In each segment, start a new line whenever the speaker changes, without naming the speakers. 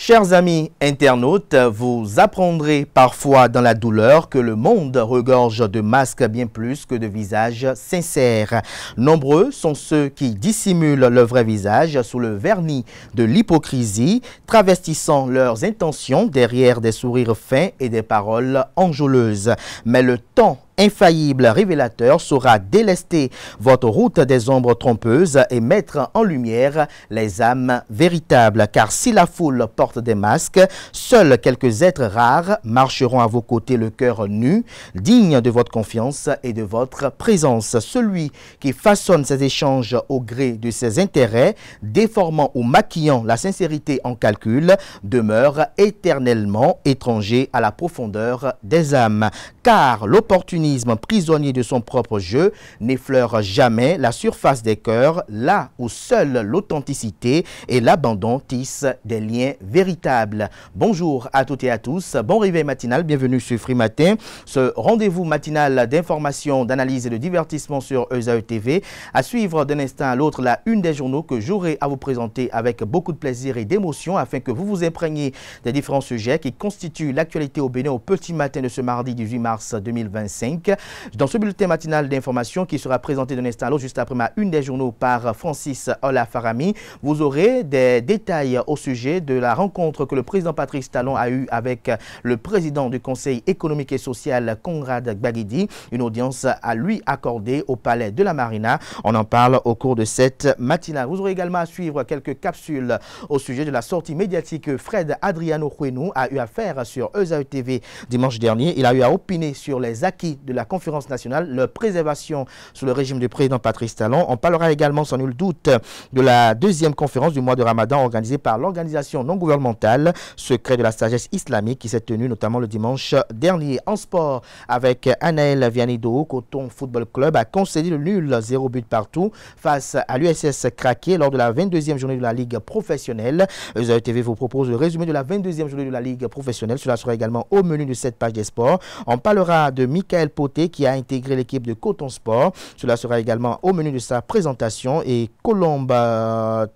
Chers amis internautes, vous apprendrez parfois dans la douleur que le monde regorge de masques bien plus que de visages sincères. Nombreux sont ceux qui dissimulent le vrai visage sous le vernis de l'hypocrisie, travestissant leurs intentions derrière des sourires fins et des paroles enjôleuses. Mais le temps infaillible révélateur saura délester votre route des ombres trompeuses et mettre en lumière les âmes véritables. Car si la foule porte des masques, seuls quelques êtres rares marcheront à vos côtés le cœur nu, dignes de votre confiance et de votre présence. Celui qui façonne ses échanges au gré de ses intérêts, déformant ou maquillant la sincérité en calcul, demeure éternellement étranger à la profondeur des âmes. Car l'opportunisme prisonnier de son propre jeu n'effleure jamais la surface des cœurs, là où seule l'authenticité et l'abandon tissent des liens véritables. Bonjour à toutes et à tous, bon réveil matinal, bienvenue sur Free Matin, ce rendez-vous matinal d'information, d'analyse et de divertissement sur ESAE TV. À suivre d'un instant à l'autre la une des journaux que j'aurai à vous présenter avec beaucoup de plaisir et d'émotion afin que vous vous imprégniez des différents sujets qui constituent l'actualité au Bénin au petit matin de ce mardi 18 mars 2025. Dans ce bulletin matinal d'information qui sera présenté d'un instant à l'autre juste après ma une des journaux par Francis Olafarami, vous aurez des détails au sujet de la rencontre que le président Patrice Talon a eue avec le président du Conseil économique et social Conrad Gbagidi, une audience à lui accordée au palais de la Marina. On en parle au cours de cette matinale. Vous aurez également à suivre quelques capsules au sujet de la sortie médiatique que Fred Adriano Huenou a eu à faire sur ESAE TV dimanche dernier. Il a eu à opiner sur les acquis de la conférence nationale, leur préservation sous le régime du président Patrice Talon. On parlera également sans nul doute de la deuxième conférence du mois de Ramadan organisée par l'organisation non gouvernementale Secret de la sagesse islamique qui s'est tenue notamment le dimanche dernier. En sport, avec Anaël Vianido, Coton Football Club a concédé le nul 0 but partout face à l'USS Craqué lors de la 22e journée de la Ligue professionnelle. ESAE TV vous propose le résumé de la 22e journée de la Ligue professionnelle. Cela sera également au menu de cette page des sports. On parlera de Michael Poté qui a intégré l'équipe de Coton Sport. Cela sera également au menu de sa présentation et Colombe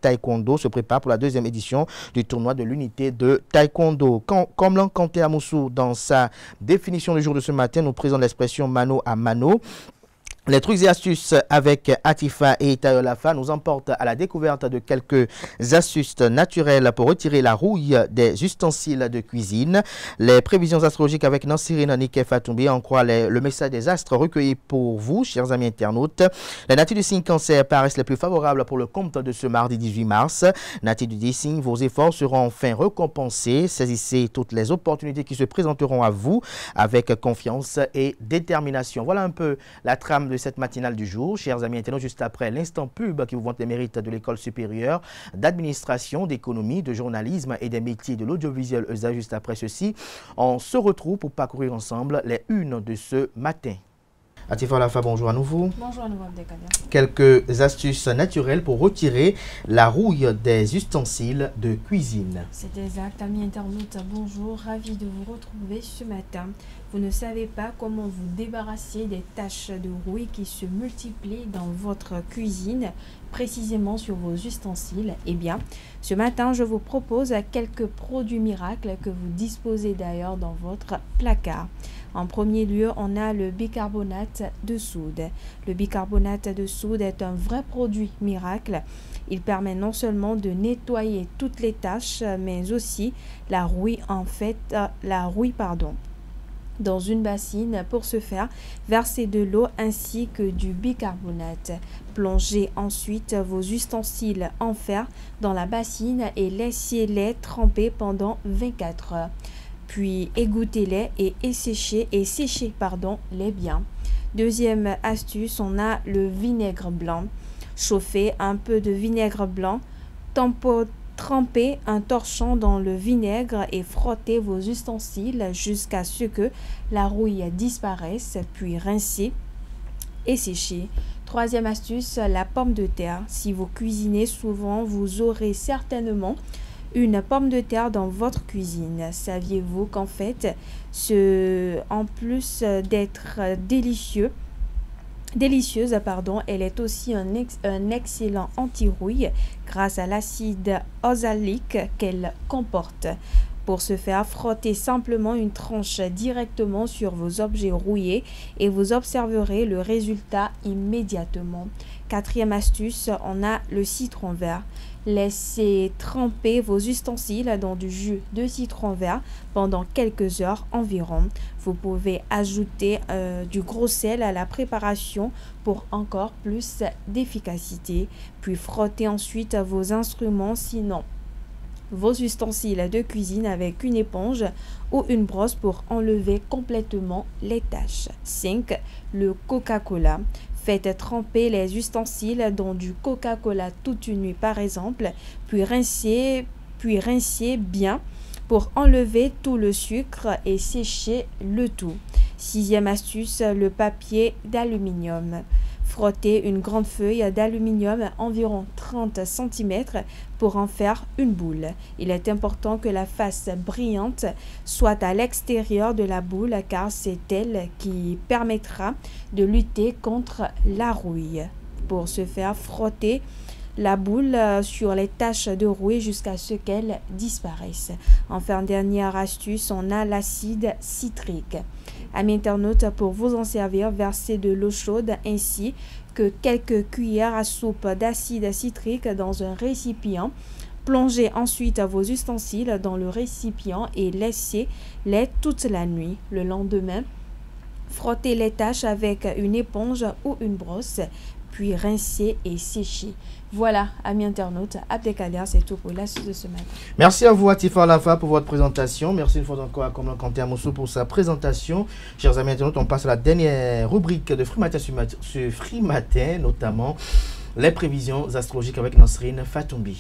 Taekwondo se prépare pour la deuxième édition du tournoi de l'unité de Taekwondo. Comme Kanté Amoussou dans sa définition du jour de ce matin nous présente l'expression mano à mano. Les trucs et astuces avec Atifa et Tayolafa nous emportent à la découverte de quelques astuces naturelles pour retirer la rouille des ustensiles de cuisine. Les prévisions astrologiques avec Nansirine Nike Fatoumbi en croit le message des astres recueillis pour vous, chers amis internautes. Les natifs du signe Cancer paraissent les plus favorables pour le compte de ce mardi 18 mars. Natifs du signe, vos efforts seront enfin récompensés. Saisissez toutes les opportunités qui se présenteront à vous avec confiance et détermination. Voilà un peu la trame de cette matinale du jour. Chers amis internautes, juste après l'instant pub qui vous vante les mérites de l'école supérieure d'administration, d'économie, de journalisme et des métiers de l'audiovisuel ESA, juste après ceci, on se retrouve pour parcourir ensemble les unes de ce matin. Atifa Lafa, bonjour à nouveau.
Bonjour à nouveau, Abdelkader.
Quelques astuces naturelles pour retirer la rouille des ustensiles de cuisine.
C'est exact, amis internautes, bonjour, ravi de vous retrouver ce matin. Vous ne savez pas comment vous débarrasser des taches de rouille qui se multiplient dans votre cuisine, précisément sur vos ustensiles. Eh bien, ce matin, je vous propose quelques produits miracles que vous disposez d'ailleurs dans votre placard. En premier lieu, on a le bicarbonate de soude. Le bicarbonate de soude est un vrai produit miracle. Il permet non seulement de nettoyer toutes les taches, mais aussi la rouille, dans une bassine. Pour ce faire, versez de l'eau ainsi que du bicarbonate. Plongez ensuite vos ustensiles en fer dans la bassine et laissez-les tremper pendant 24 heures. Puis égouttez-les et séchez les bien. Deuxième astuce, on a le vinaigre blanc. Chauffez un peu de vinaigre blanc, trempez un torchon dans le vinaigre et frottez vos ustensiles jusqu'à ce que la rouille disparaisse, puis rincez et séchez. Troisième astuce, la pomme de terre. Si vous cuisinez souvent, vous aurez certainement une pomme de terre dans votre cuisine. Saviez-vous qu'en fait, en plus d'être délicieux, délicieuse, elle est aussi un excellent anti-rouille grâce à l'acide oxalique qu'elle comporte. Pour ce faire, frottez simplement une tranche directement sur vos objets rouillés et vous observerez le résultat immédiatement. Quatrième astuce, on a le citron vert. Laissez tremper vos ustensiles dans du jus de citron vert pendant quelques heures environ. Vous pouvez ajouter du gros sel à la préparation pour encore plus d'efficacité. Puis frottez ensuite vos instruments, sinon vos ustensiles de cuisine avec une éponge ou une brosse pour enlever complètement les taches. 5. Le Coca-Cola. Faites tremper les ustensiles dans du Coca-Cola toute une nuit par exemple, puis rincez bien pour enlever tout le sucre et sécher le tout. Sixième astuce, le papier d'aluminium. Frottez une grande feuille d'aluminium environ 30 cm pour en faire une boule. Il est important que la face brillante soit à l'extérieur de la boule car c'est elle qui permettra de lutter contre la rouille. Pour ce faire, frottez la boule sur les taches de rouille jusqu'à ce qu'elles disparaissent. Enfin, dernière astuce, on a l'acide citrique. Amis internautes, pour vous en servir, versez de l'eau chaude ainsi que quelques cuillères à soupe d'acide citrique dans un récipient. Plongez ensuite vos ustensiles dans le récipient et laissez-les toute la nuit. Le lendemain, frottez les taches avec une éponge ou une brosse, puis rincez et séchez. Voilà, amis internautes, Abdelkader, c'est tout pour l'astuce de ce matin.
Merci à vous, Atifa Lafa, pour votre présentation. Merci une fois encore à Komlan Kanté Amoussou pour sa présentation. Chers amis internautes, on passe à la dernière rubrique de Free Matin sur Free Matin, notamment les prévisions astrologiques avec Nasrine Fatoumbi.